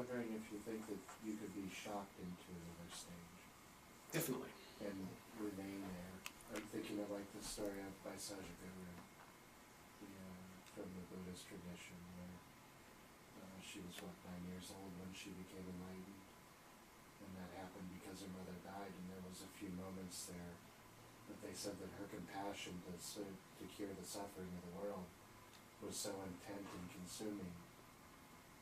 wondering if you think that you could be shocked into another stage. Definitely. And remain there. I'm thinking of like the story of by Sajaguru, from the Buddhist tradition, where she was, 9 years old when she became enlightened. And that happened because her mother died, and there was a few moments there that they said that her compassion to cure the suffering of the world was so intent and consuming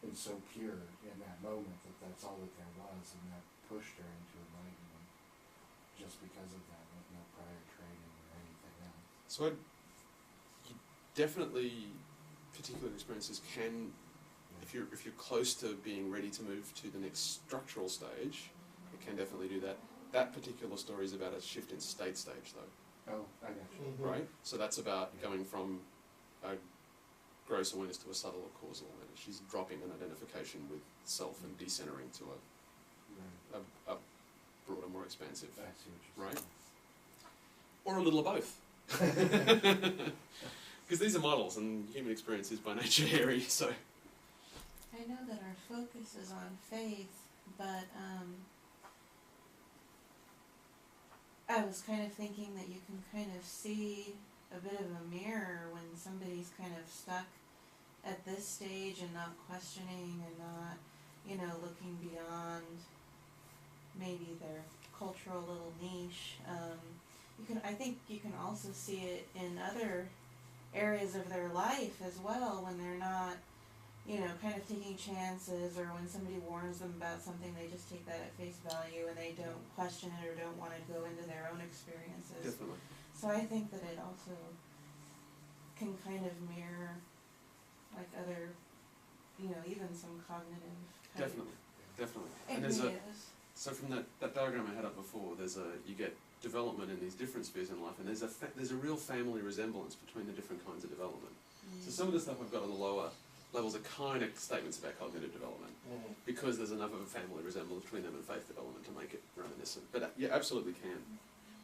and so pure in that moment that that's all that there was, and that pushed her into enlightenment just because of that, with no prior training or anything else. So definitely particular experiences can, if you're close to being ready to move to the next structural stage, it can definitely do that. That particular story is about a shift in stage though. Oh, I got you. Mm-hmm. Right? So that's about going from a gross awareness to a subtle or causal awareness. She's dropping an identification with self and decentering to a broader, more expansive, I see what you're right? saying. Or a little of both. Because these are models, and human experience is by nature hairy, so... I know that our focus is on faith, but I was kind of thinking that you can kind of see a bit of a mirror when somebody's kind of stuck at this stage and not questioning and not, looking beyond maybe their cultural little niche. I think you can also see it in other areas of their life as well, when they're not, kind of taking chances, or when somebody warns them about something, they just take that at face value and they don't question it or don't want to go into their own experiences. Definitely. So I think that it also can kind of mirror like other, even some cognitive kind Definitely. of And areas. so from that diagram I had up before, you get development in these different spheres in life, and there's a real family resemblance between the different kinds of development. So some of the stuff I've got on the lower levels are kind of statements about cognitive development, because there's enough of a family resemblance between them and faith development to make it reminiscent. But you absolutely can.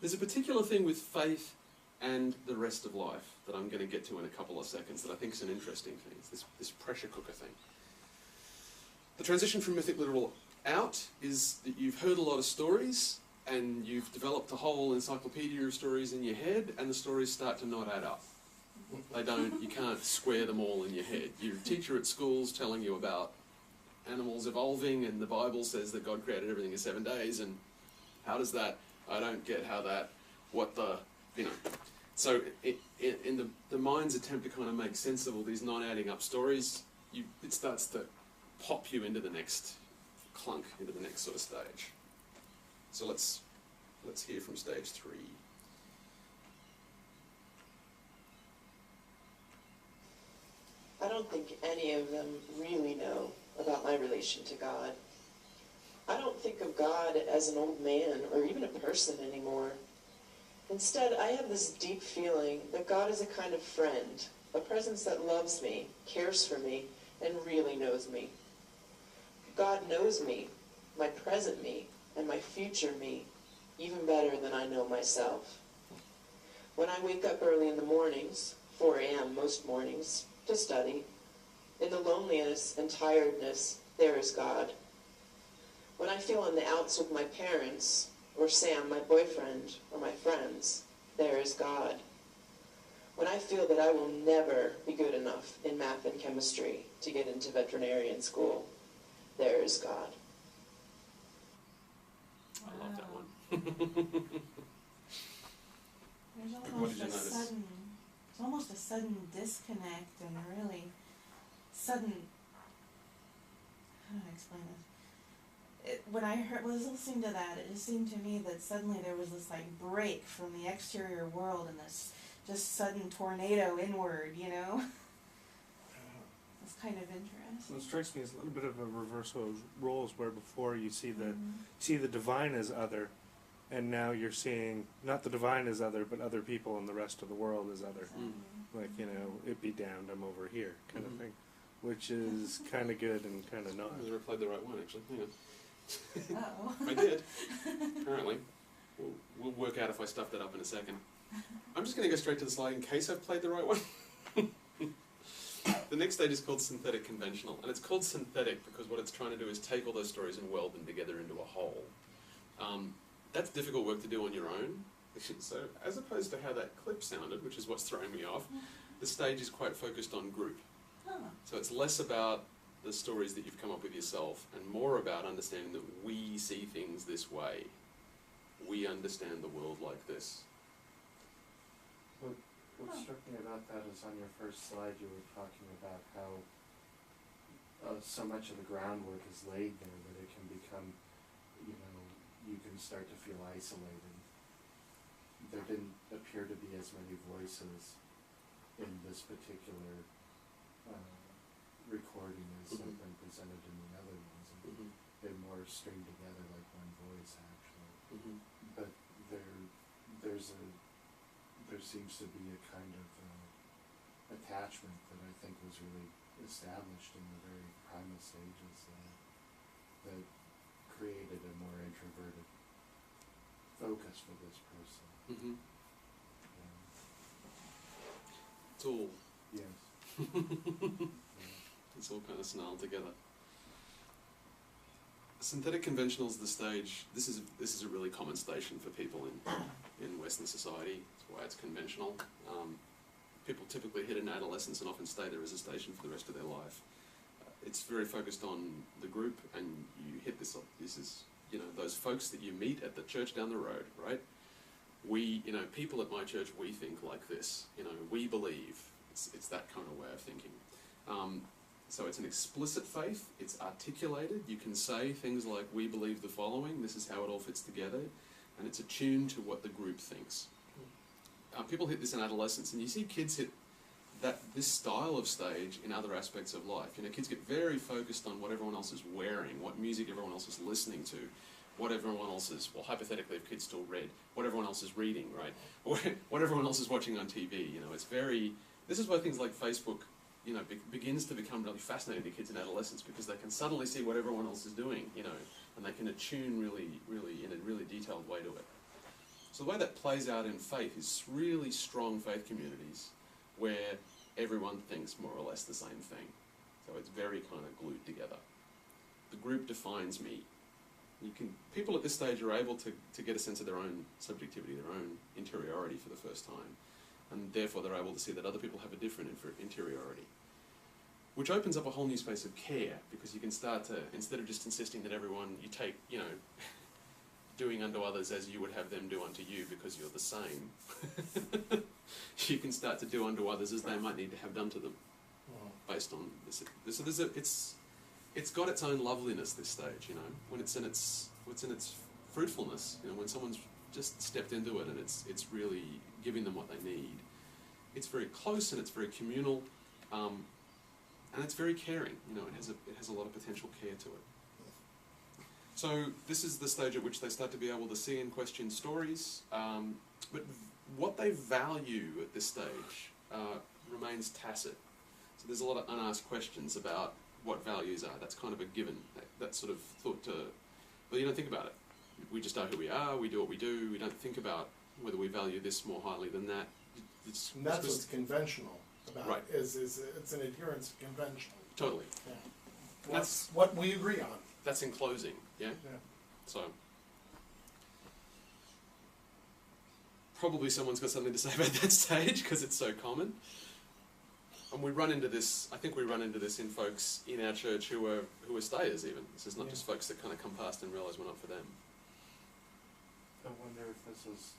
There's a particular thing with faith and the rest of life that I'm going to get to in a couple of seconds that I think is an interesting thing. It's this pressure cooker thing. The transition from mythic literal out is that you've heard a lot of stories and you've developed a whole encyclopedia of stories in your head, and the stories start to not add up. You can't square them all in your head. Your teacher at school's telling you about animals evolving, and the Bible says that God created everything in 7 days, and how does that, I don't get how that, So in the mind's attempt to kind of make sense of all these non-adding up stories, it starts to pop you into the next clunk, into the next sort of stage. So let's hear from stage 3. I don't think any of them really know about my relation to God. I don't think of God as an old man or even a person anymore. Instead, I have this deep feeling that God is a kind of friend, a presence that loves me, cares for me, and really knows me. God knows me, my present me, and my future me, even better than I know myself. When I wake up early in the mornings, 4 a.m. most mornings, to study, in the loneliness and tiredness, there is God. When I feel on the outs with my parents, or Sam, my boyfriend, or my friends, there is God. When I feel that I will never be good enough in math and chemistry to get into veterinarian school, there is God. I love that one. There's What did you notice? It's almost a sudden disconnect and a really sudden, how do I explain this? When I was listening to that, it just seemed to me that suddenly there was this break from the exterior world and this just sudden tornado inward, It's kind of interesting. What strikes me is a little bit of a reversal of roles, where before you see the divine as other, and now you're seeing not the divine as other, but other people and the rest of the world as other. Like, it be damned, I'm over here, kind of thing, which is kind of good and kind of not. I never played the right one, actually. Hang on. Uh-oh. I did, apparently. We'll work out if I stuffed it up in a second. I'm just going to go straight to the slide in case I've played the right one. The next stage is called synthetic conventional, and it's called synthetic because what it's trying to do is take all those stories and weld them together into a whole. That's difficult work to do on your own. So as opposed to how that clip sounded, which is what's throwing me off, the stage is quite focused on group. So it's less about the stories that you've come up with yourself and more about understanding that we see things this way. We understand the world like this. What struck me about that is on your first slide you were talking about how so much of the groundwork is laid there that it can become, you can start to feel isolated. There didn't appear to be as many voices in this particular recording as have been presented in the other ones. And they're more stringed together like one voice actually. But there seems to be a kind of attachment that I think was really established in the very primal stages that created a more introverted focus for this person. It's all, Yes. it's all kind of snarled together. Synthetic conventional is the stage. This is a really common station for people in Western society. That's why it's conventional. People typically hit an adolescence and often stay there as a station for the rest of their life. It's very focused on the group, and you hit this. This is those folks that you meet at the church down the road, right? We, people at my church, we think like this. We believe. It's that kind of way of thinking. So it's an explicit faith. It's articulated. You can say things like, "We believe the following. This is how it all fits together," and it's attuned to what the group thinks. People hit this in adolescence, and you see kids hit this style of stage in other aspects of life. Kids get very focused on what everyone else is wearing, what music everyone else is listening to, what everyone else is, well, hypothetically, if kids still read, what everyone else is reading, right? What everyone else is watching on TV. It's very. This is why things like Facebook, begins to become really fascinating to kids in adolescence because they can suddenly see what everyone else is doing, and they can attune really, really in a really detailed way to it. So the way that plays out in faith is really strong faith communities where everyone thinks more or less the same thing. So it's very kind of glued together. The group defines me. People at this stage are able to get a sense of their own subjectivity, their own interiority for the first time. And therefore they're able to see that other people have a different interiority. Which opens up a whole new space of care, because you can start to, instead of just insisting that everyone, you take, doing unto others as you would have them do unto you because you're the same, you can start to do unto others as they might need to have done to them, based on this. So it's got its own loveliness, this stage, when it's in its fruitfulness, when someone's just stepped into it and it's really giving them what they need. It's very close and it's very communal, and it's very caring. It has a lot of potential care to it. So this is the stage at which they start to be able to see and question stories, but what they value at this stage remains tacit. So there's a lot of unasked questions about what values are. That's kind of a given. That sort of thought to, well, you don't think about it. We just are who we are, we do what we do, we don't think about whether we value this more highly than that. And that's what's conventional about right. it, is it's an adherence to conventional. Totally. Yeah. That's what we agree on. That's in closing, yeah? So, probably someone's got something to say about that stage because it's so common. And we run into this, I think we run into this in folks in our church who are stayers even. This is not just folks that kind of come past and realise we're not for them. I wonder if this is,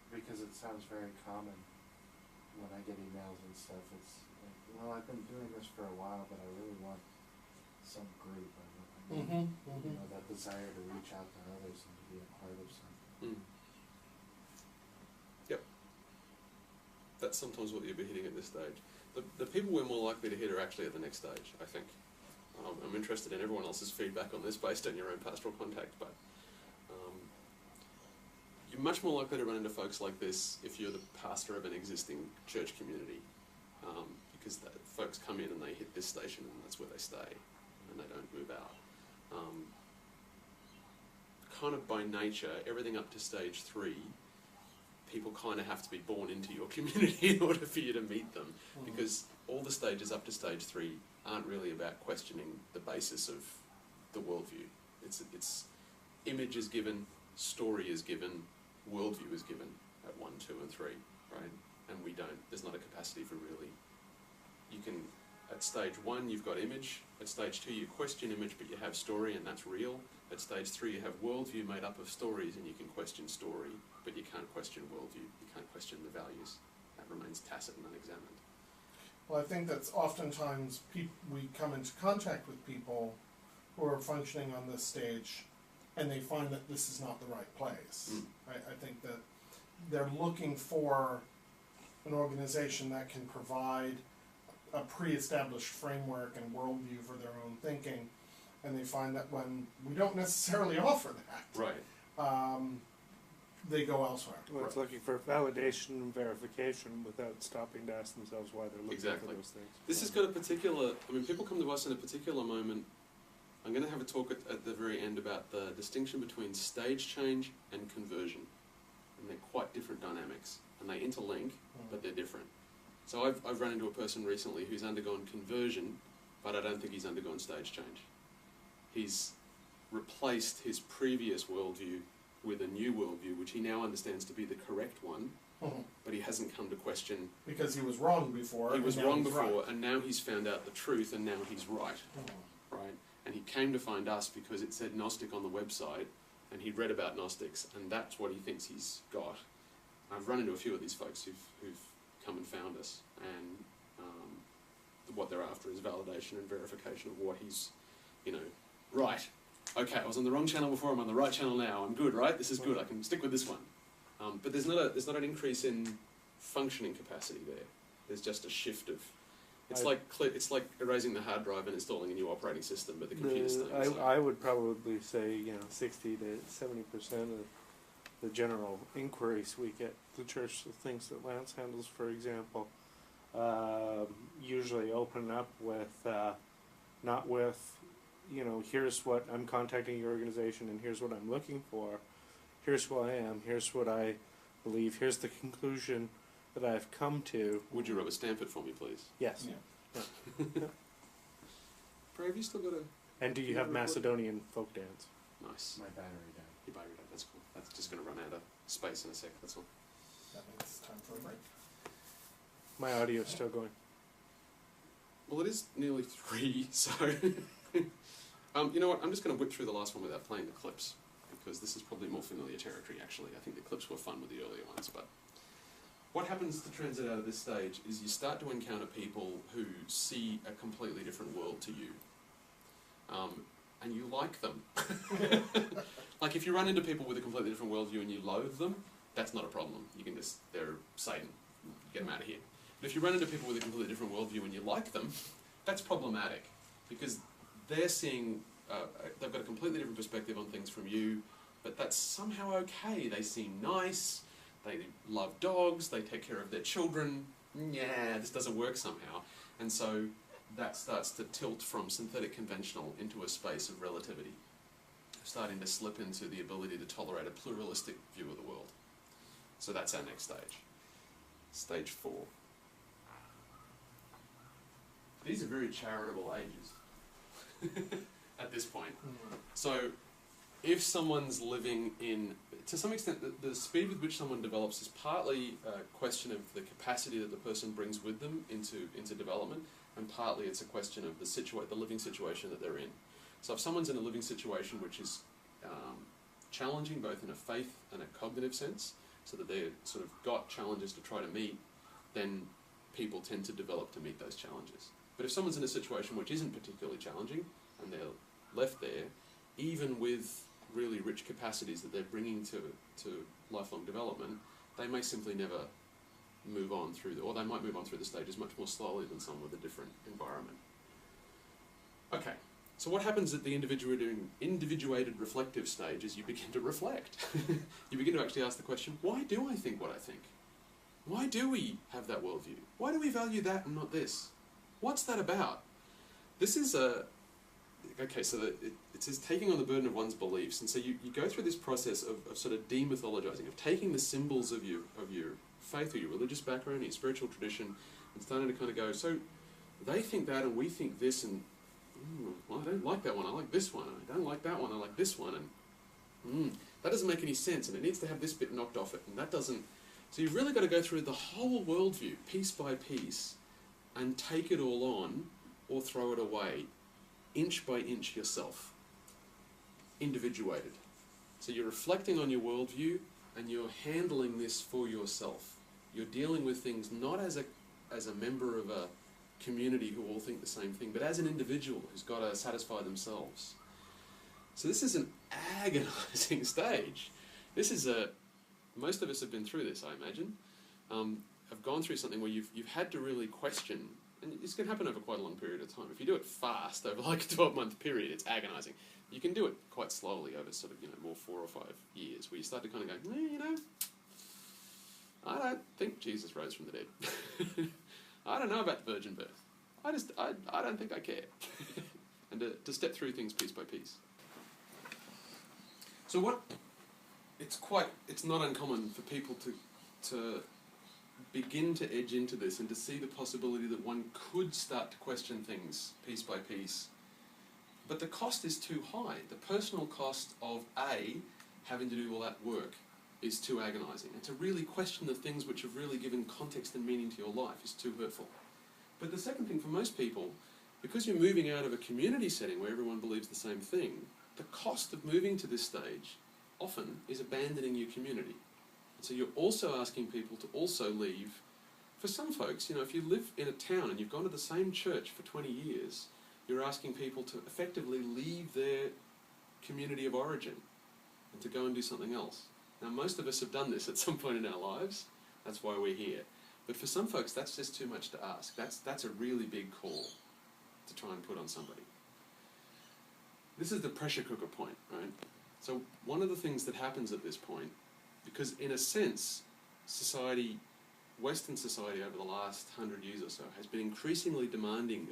because it sounds very common when I get emails and stuff, it's like, well, I've been doing this for a while, but I really want some group. That desire to reach out to others and to be a part of something. Yep. That's sometimes what you'll be hitting at this stage. The people we're more likely to hit are actually at the next stage, I think. I'm interested in everyone else's feedback on this based on your own pastoral contact, but you're much more likely to run into folks like this if you're the pastor of an existing church community, because folks come in and they hit this station and that's where they stay, and they don't move out. Kind of by nature, everything up to stage 3, people kind of have to be born into your community in order for you to meet them, because all the stages up to stage 3 aren't really about questioning the basis of the worldview. It's image is given, story is given, worldview is given at 1, 2 and 3, right? And we don't, there's not a capacity for really, you can, at stage 1 you've got image, at stage 2 you question image but you have story and that's real, at stage 3 you have worldview made up of stories and you can question story but you can't question worldview, you can't question the values, that remains tacit and unexamined. Well, I think that's oftentimes we come into contact with people who are functioning on this stage and they find that this is not the right place. I think that they're looking for an organization that can provide a pre-established framework and worldview for their own thinking, and they find that when we don't necessarily offer that, Right. They go elsewhere. Well, it's looking for validation and verification without stopping to ask themselves why they're looking Exactly. for those things. This has got a particular, I mean, people come to us in a particular moment. I'm going to have a talk at the very end about the distinction between stage change and conversion. And they're quite different dynamics. And they interlink, but they're different. So I've run into a person recently who's undergone conversion, but I don't think he's undergone stage change. He's replaced his previous worldview with a new worldview, which he now understands to be the correct one, but he hasn't come to question. Because he was wrong before. He was and now wrong he's before, right. and now he's found out the truth, and now he's right, right? And he came to find us because it said Gnostic on the website, and he'd read about Gnostics, and that's what he thinks he's got. I've run into a few of these folks who've come and found us, and what they're after is validation and verification of what he's, right. Okay, I was on the wrong channel before, I'm on the right channel now, I'm good, right? This is good, I can stick with this one. But there's not an increase in functioning capacity there. There's just a shift of, it's like erasing the hard drive and installing a new operating system, but the computer's staying. So. I would probably say 60 to 70% of the general inquiries we get to church, the things that Lance handles, for example, usually open up with not with, here's what I'm contacting your organization and here's what I'm looking for, here's who I am, here's what I believe, here's the conclusion that I've come to. Would you rub a stamp it for me, please? Yes. Yeah. Bro, have you still got a... And do you have Macedonian folk dance? Nice. My battery died. Your battery died, that's cool. That's just going to run out of space in a sec, that's all. That means it's time for a break. My audio's still going. Well, it is nearly 3, so... you know what, I'm just going to whip through the last one without playing the clips, because this is probably more familiar territory, actually. I think the clips were fun with the earlier ones, but... What happens to transit out of this stage is you start to encounter people who see a completely different world to you. And you like them. Like if you run into people with a completely different worldview and you loathe them, that's not a problem. You can just, they're Satan, get them out of here. But if you run into people with a completely different worldview and you like them, that's problematic. Because they're seeing, they've got a completely different perspective on things from you, but that's somehow okay. They seem nice. They love dogs, they take care of their children. Yeah, this doesn't work somehow. And so that starts to tilt from synthetic conventional into a space of relativity, starting to slip into the ability to tolerate a pluralistic view of the world. So that's our next stage. Stage 4. These are very charitable ages at this point. So if someone's living in, to some extent, the speed with which someone develops is partly a question of the capacity that the person brings with them into development, and partly it's a question of the living situation that they're in. So if someone's in a living situation which is challenging both in a faith and a cognitive sense, so that they've sort of got challenges to try to meet, then people tend to develop to meet those challenges. But if someone's in a situation which isn't particularly challenging, and they're left there, even with really rich capacities that they're bringing to lifelong development, they may simply never move on through, or they might move on through the stages much more slowly than someone with a different environment. Okay, so what happens at the individuated reflective stage is you begin to reflect. You begin to actually ask the question, why do I think what I think? Why do we have that worldview? Why do we value that and not this? What's that about? This is a... Okay, so it says taking on the burden of one's beliefs, and so you go through this process of sort of demythologizing, of taking the symbols of your faith or your religious background, your spiritual tradition, and starting to kind of go, so they think that and we think this, and well, I don't like that one, I like this one, I don't like that one, I like this one, and that doesn't make any sense, and it needs to have this bit knocked off it, and that doesn't. So you've really got to go through the whole worldview, piece by piece, and take it all on, or throw it away, inch by inch yourself, individuated. So you're reflecting on your worldview, and you're handling this for yourself. You're dealing with things not as a member of a community who all think the same thing, but as an individual who's got to satisfy themselves. So this is an agonizing stage. This is most of us have been through this, I imagine. Have gone through something where you've had to really question, and this can happen over quite a long period of time. If you do it fast, over like a 12-month period, it's agonizing. You can do it quite slowly over sort of, more 4 or 5 years, where you start to kind of go, I don't think Jesus rose from the dead. I don't know about the virgin birth. I don't think I care. And to step through things piece by piece. So it's not uncommon for people to begin to edge into this and to see the possibility that one could start to question things piece by piece. But the cost is too high. The personal cost of having to do all that work is too agonizing. And to really question the things which have really given context and meaning to your life is too hurtful. But the second thing for most people, because you're moving out of a community setting where everyone believes the same thing, the cost of moving to this stage often is abandoning your community. And so you're also asking people to also leave. For some folks, if you live in a town and you've gone to the same church for 20 years, you're asking people to effectively leave their community of origin and to go and do something else. Now, most of us have done this at some point in our lives. That's why we're here. But for some folks, that's just too much to ask. That's a really big call to try and put on somebody. This is the pressure cooker point, right? So one of the things that happens at this point, because in a sense, Western society over the last 100 years or so has been increasingly demanding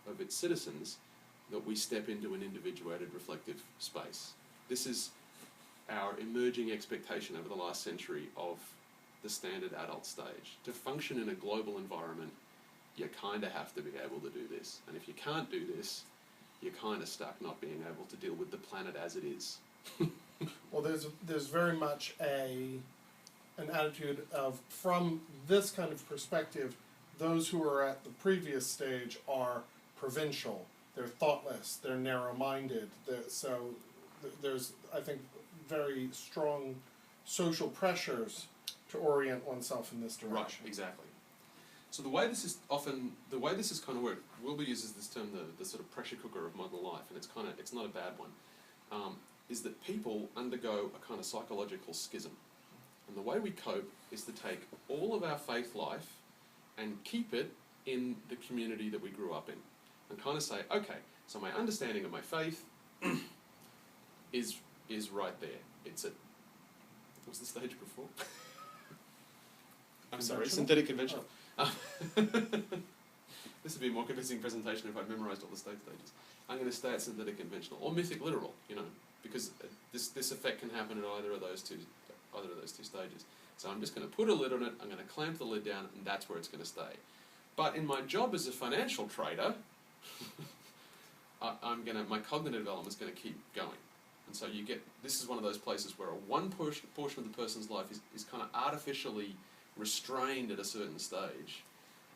of its citizens that we step into an individuated reflective space. This is our emerging expectation over the last century of the standard adult stage. To function in a global environment, you kind of have to be able to do this. And if you can't do this, you're kind of stuck not being able to deal with the planet as it is. Well, there's very much an attitude of, from this kind of perspective, those who are at the previous stage are provincial, they're thoughtless, they're narrow-minded. So there's, I think, very strong social pressures to orient oneself in this direction. Right, exactly. So the way this is kind of worked, Wilbur uses this term, the sort of pressure cooker of modern life, and it's not a bad one, is that people undergo a kind of psychological schism. And the way we cope is to take all of our faith life and keep it in the community that we grew up in. And kind of say, okay, so my understanding of my faith is right there. It's at, what's the stage before? I'm sorry, synthetic conventional. Oh. This would be a more convincing presentation if I'd memorised all the state stages. I'm going to stay at synthetic conventional, or mythic literal, because this effect can happen at either of those two stages. So I'm just going to put a lid on it, I'm going to clamp the lid down, and that's where it's going to stay. But in my job as a financial trader, my cognitive development is going to keep going. And so this is one of those places where one portion of the person's life is kind of artificially restrained at a certain stage,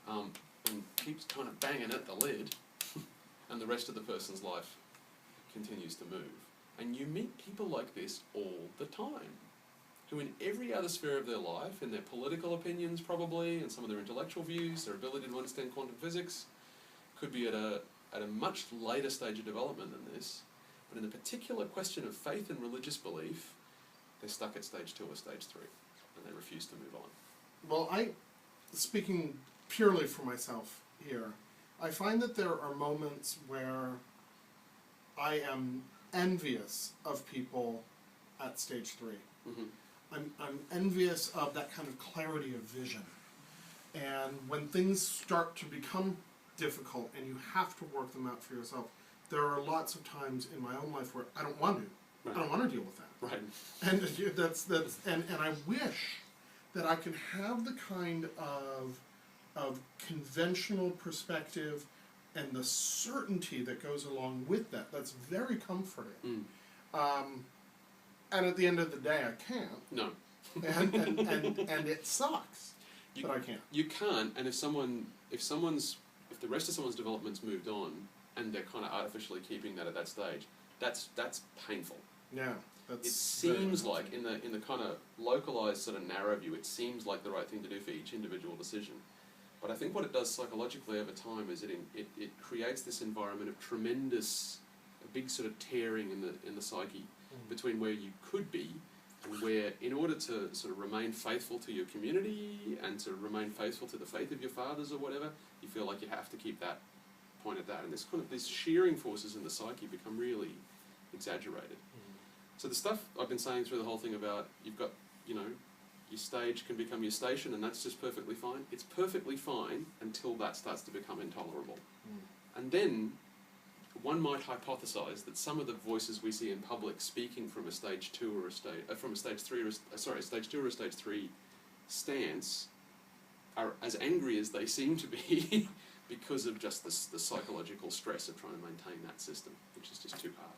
and keeps kind of banging at the lid, and the rest of the person's life continues to move. And you meet people like this all the time, who in every other sphere of their life, in their political opinions probably, and some of their intellectual views, their ability to understand quantum physics, could be at a much later stage of development than this. But in the particular question of faith and religious belief, they're stuck at stage 2 or stage 3, and they refuse to move on. Well, speaking purely for myself here, I find that there are moments where I am envious of people at stage 3. Mm-hmm. I'm envious of that kind of clarity of vision. And when things start to become difficult and you have to work them out for yourself, there are lots of times in my own life where I don't want to. Right. I don't want to deal with that. Right. And and I wish that I could have the kind of of conventional perspective and the certainty that goes along with that. That's very comforting. And at the end of the day, I can't. No. And it sucks that I can't. You can't, and if the rest of someone's development's moved on, and they're kind of artificially keeping that at that stage, that's painful. Yeah. It seems like, in the kind of localized sort of narrow view, it seems like the right thing to do for each individual decision. But I think what it does psychologically over time is it creates this environment of tremendous, a big sort of tearing in the psyche between where you could be and where, in order to sort of remain faithful to your community and to remain faithful to the faith of your fathers or whatever, you feel like you have to keep that point at that. And this kind of these shearing forces in the psyche become really exaggerated. So the stuff I've been saying through the whole thing about you've got, your stage can become your station, and that's just perfectly fine. It's perfectly fine until that starts to become intolerable. And then one might hypothesize that some of the voices we see in public speaking from a stage 2 or a stage 2 or a stage 3 stance are as angry as they seem to be because of just the psychological stress of trying to maintain that system, which is just too hard.